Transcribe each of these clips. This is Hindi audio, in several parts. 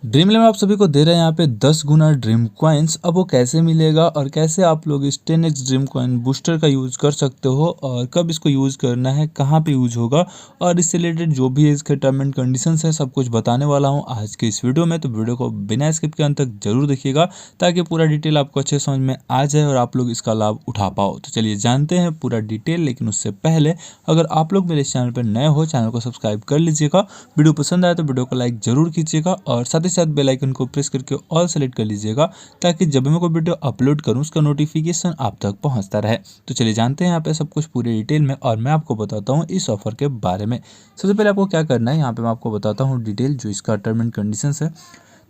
ड्रीम इलेवन आप सभी को दे रहे हैं यहाँ पे 10 गुना ड्रीम कॉइन्स। अब वो कैसे मिलेगा और कैसे आप लोग इस 10x ड्रीम कॉइन बूस्टर का यूज़ कर सकते हो और कब इसको यूज़ करना है, कहाँ पे यूज़ होगा और इससे रिलेटेड जो भी इसके टर्म एंड कंडीशंस है सब कुछ बताने वाला हूँ आज के इस वीडियो में। तो वीडियो को बिना स्किप के अंत तक जरूर देखिएगा ताकि पूरा डिटेल आपको अच्छे समझ में आ जाए और आप लोग इसका लाभ उठा पाओ। तो चलिए जानते हैं पूरा डिटेल, लेकिन उससे पहले अगर आप लोग मेरे इस चैनल पर नए हो चैनल को सब्सक्राइब कर लीजिएगा। वीडियो पसंद आए तो वीडियो को लाइक जरूर कीजिएगा और साथ ही साथ बेल आइकन को प्रेस करके ऑल सेलेक्ट कर लीजिएगा ताकि जब मैं कोई वीडियो अपलोड करूं उसका नोटिफिकेशन आप तक पहुंचता रहे। तो चलिए जानते हैं यहाँ पे सब कुछ पूरे डिटेल में और मैं आपको बताता हूँ इस ऑफर के बारे में। सबसे पहले आपको क्या करना है, यहाँ पे मैं आपको बताता हूँ डिटेल जो इसका टर्म एंड कंडीशंस है।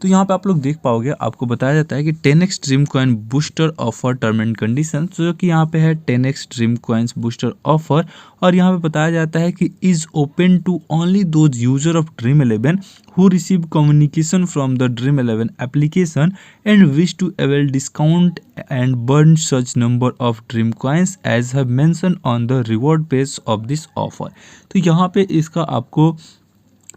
तो यहाँ पे आप लोग देख पाओगे, आपको बताया जाता है कि 10x dream coin booster offer term and condition, जो कि यहाँ पे है 10x dream coins booster offer. और यहाँ पे बताया जाता है कि is open to only those user of dream 11 who receive communication from the Dream 11 application and wish to avail discount and burn such number of Dream coins as have mentioned on the reward page of this offer। तो यहाँ पे इसका आपको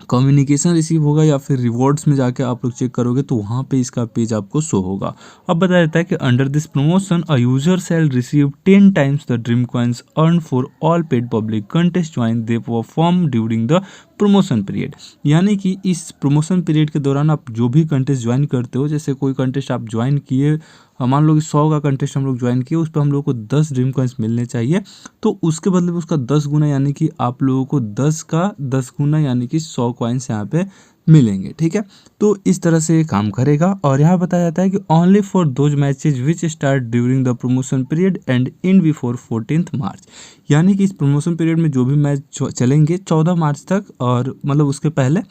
कम्युनिकेशन रिसीव होगा या फिर रिवॉर्ड्स में जाके आप लोग चेक करोगे तो वहाँ पे इसका पेज आपको शो होगा। अब बताया जाता है कि under this promotion a user shall receive 10 times the dream coins earn for all paid public contest join they perform during the promotion period. यानी कि इस प्रमोशन पीरियड के दौरान आप जो भी कंटेस्ट ज्वाइन करते हो, जैसे कोई कंटेस्ट आप ज्वाइन किए, मान लो कि 100 का कंटेस्ट हम लोग ज्वाइन किए, उस पर हम लोग को 10 ड्रीम कॉइन्स मिलने चाहिए, तो उसके बदले में उसका 10 गुना यानी कि आप लोगों को 10 का 10 गुना यानी कि 100 कॉइन्स यहाँ पे मिलेंगे। ठीक है, तो इस तरह से ये काम करेगा। और यहाँ बताया जाता है कि only for those matches which start during the promotion period and in before 14 मार्च। यानी कि इस प्रमोशन पीरियड में जो भी मैच चलेंगे 14 मार्च तक, और मतलब उसके पहले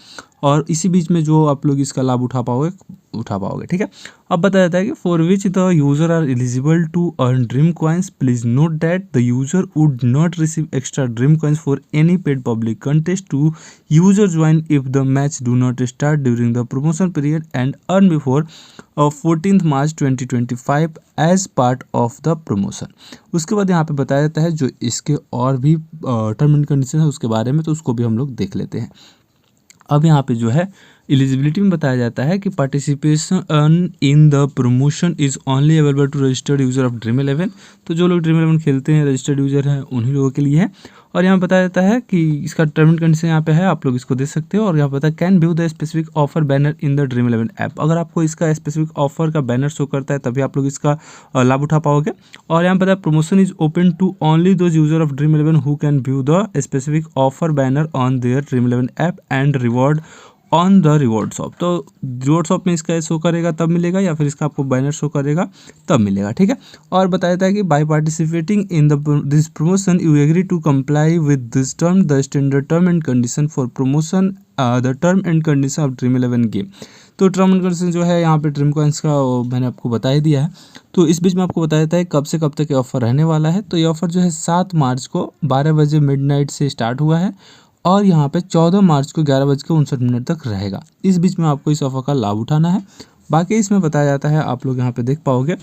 और इसी बीच में जो आप लोग इसका लाभ उठा पाओगे। ठीक है, अब बताया जाता है कि for which the user are eligible to earn dream coins please note that the user would not receive extra dream coins for any paid public contest to user join if the match do not start during the promotion period and earn before 14 March 2025 as part of the promotion. उसके बाद यहाँ पे बताया जाता है जो इसके और भी टर्म एंड कंडीशन है उसके बारे में, तो उसको भी हम लोग देख लेते हैं। अब यहाँ पे जो है एलिजिबिलिटी में बताया जाता है कि participation in the promotion is only available to registered user of dream 11। तो जो लोग ड्रीम 11 खेलते हैं, रजिस्टर्ड यूजर हैं, उन्हीं लोगों के लिए है। और यहाँ बताया जाता है कि इसका टर्म एंड कंडीशन यहाँ पे है, आप लोग इसको देख सकते हो। और यहाँ पता है can view the specific offer banner in the dream 11 app. अगर आपको इसका स्पेसिफिक ऑफर का बैनर शो करता है तभी आप लोग इसका लाभ उठा पाओगे। और यहाँ पता है promotion is open to only those user of dream 11 who can view the specific offer banner on their dream 11 app and reward on the reward shop. तो रिवॉर्ड शॉप में इसका शो करेगा तब मिलेगा, या फिर इसका आपको बैनर शो करेगा तब मिलेगा। ठीक है, और बताया जाता है कि by participating in this promotion you agree to comply with this term the standard term and condition for promotion the term and condition of dream 11 game. तो टर्म एंड कंडीशन जो है यहाँ पे ड्रीम कॉइन्स का मैंने आपको बता ही दिया है। तो इस बीच में आपको बताया जाता है कब से कब तक ये ऑफर रहने वाला है। तो ये ऑफर जो है 7 मार्च को 12 बजे मिडनाइट से स्टार्ट हुआ है और यहाँ पे 14 मार्च को 11:59 तक रहेगा। इस बीच में आपको इस ऑफर का लाभ उठाना है। बाकी इसमें बताया जाता है, आप लोग यहाँ पे देख पाओगे,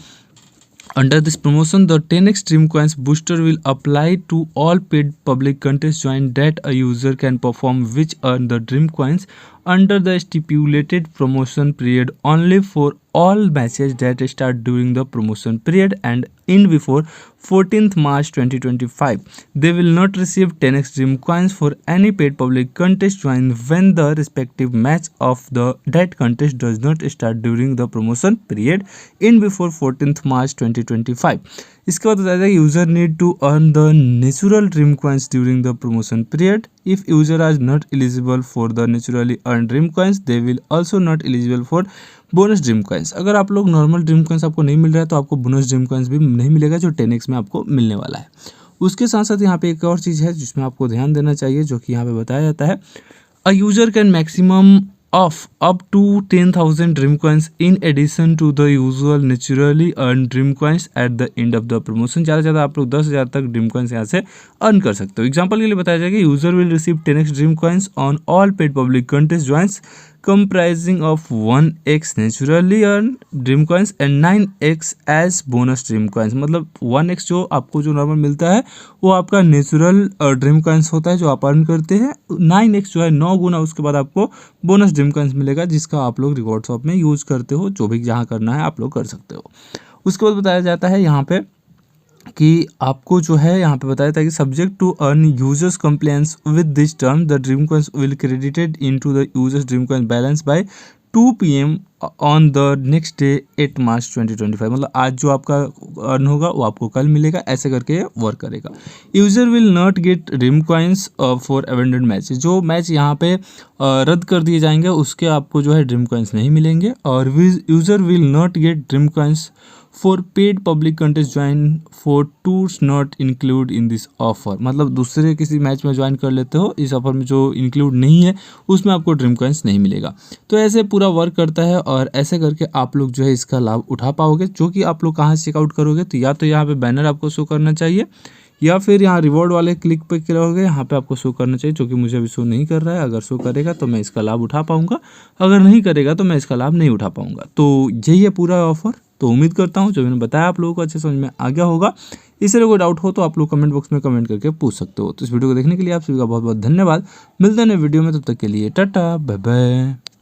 Under this promotion, the 10x Dream Coins booster will apply to all paid public contests joined that a user can perform which earn the Dream Coins under the stipulated promotion period only for all matches that start during the promotion period and end before 14th March 2025. They will not receive 10x Dream Coins for any paid public contest joined when the respective match of that contest does not start during the promotion period end before 14th March 2025. इसके बाद बताया जाता है user need to earn the natural dream coins during the promotion period. If user are not eligible for the naturally earn dream coins they will also not eligible for bonus dream coins. अगर आप लोग नॉर्मल ड्रीम कॉइन्स आपको नहीं मिल रहा है तो आपको बोनस ड्रीम कॉइन्स भी नहीं मिलेगा जो 10x में आपको मिलने वाला है। उसके साथ साथ यहाँ पे एक और चीज़ है जिसमें आपको ध्यान देना चाहिए, जो कि यहाँ पे बताया जाता है a user can maximum of up to 10,000 dream coins in addition to the usual naturally earned dream coins at the end of the promotion। ज़्यादा से ज़्यादा आप लोग 10,000 तक ड्रीम कॉइन्स यहाँ से अर्न कर सकते हो। एग्जाम्पल के लिए बताया जाएगा user will receive 10x dream coins on all paid public contest joins comprising of 1x naturally earned dream coins and 9x as bonus dream coins। मतलब 1x जो आपको जो नॉर्मल मिलता है वो आपका नेचुरल ड्रीम कॉइन्स होता है जो आप अर्न करते हैं। 9x जो है 9 गुना उसके बाद आपको बोनस ड्रीम कॉइन्स मिलेगा जिसका आप लोग रिवॉर्ड शॉप में यूज़ करते हो, जो भी जहाँ करना है आप लोग कर सकते हो। उसके बाद बताया जाता है यहाँ पे कि आपको जो है यहाँ पे बताया था कि subject to earn users complaints with this term the dream coins will credited into the users dream coin balance by 2 PM on the next day 8 March 2025। मतलब आज जो आपका अर्न होगा वो आपको कल मिलेगा, ऐसे करके वर्क करेगा। User will not gate dream coins for abandoned matches. जो मैच यहाँ पे रद्द कर दिए जाएंगे उसके आपको जो है ड्रीम कॉइन्स नहीं मिलेंगे। और user will not gate dream coins for paid public contest join for tours not include in this offer. मतलब दूसरे किसी मैच में ज्वाइन कर लेते हो, इस ऑफर में जो इंक्लूड नहीं है उसमें आपको ड्रीम कॉइन्स नहीं मिलेगा। तो ऐसे पूरा वर्क करता है और ऐसे करके आप लोग जो है इसका लाभ उठा पाओगे। जो कि आप लोग कहाँ से चेकआउट करोगे, तो या तो यहाँ पे बैनर आपको शो करना चाहिए या फिर यहाँ रिवॉर्ड वाले क्लिक पे करोगे, यहाँ पे आपको शो करना चाहिए, जो कि मुझे अभी शो नहीं कर रहा है। अगर शो करेगा तो मैं इसका लाभ उठा पाऊंगा, अगर नहीं करेगा तो मैं इसका लाभ नहीं उठा पाऊंगा। तो यही है पूरा ऑफर। तो उम्मीद करता हूँ जो मैंने बताया आप लोगों को अच्छे समझ में आ गया होगा। इससे कोई डाउट हो तो आप लोग कमेंट बॉक्स में कमेंट करके पूछ सकते हो। तो इस वीडियो को देखने के लिए आप सभी का बहुत बहुत धन्यवाद। मिलते हैं नए वीडियो में, तब तक के लिए टाटा बाय बाय।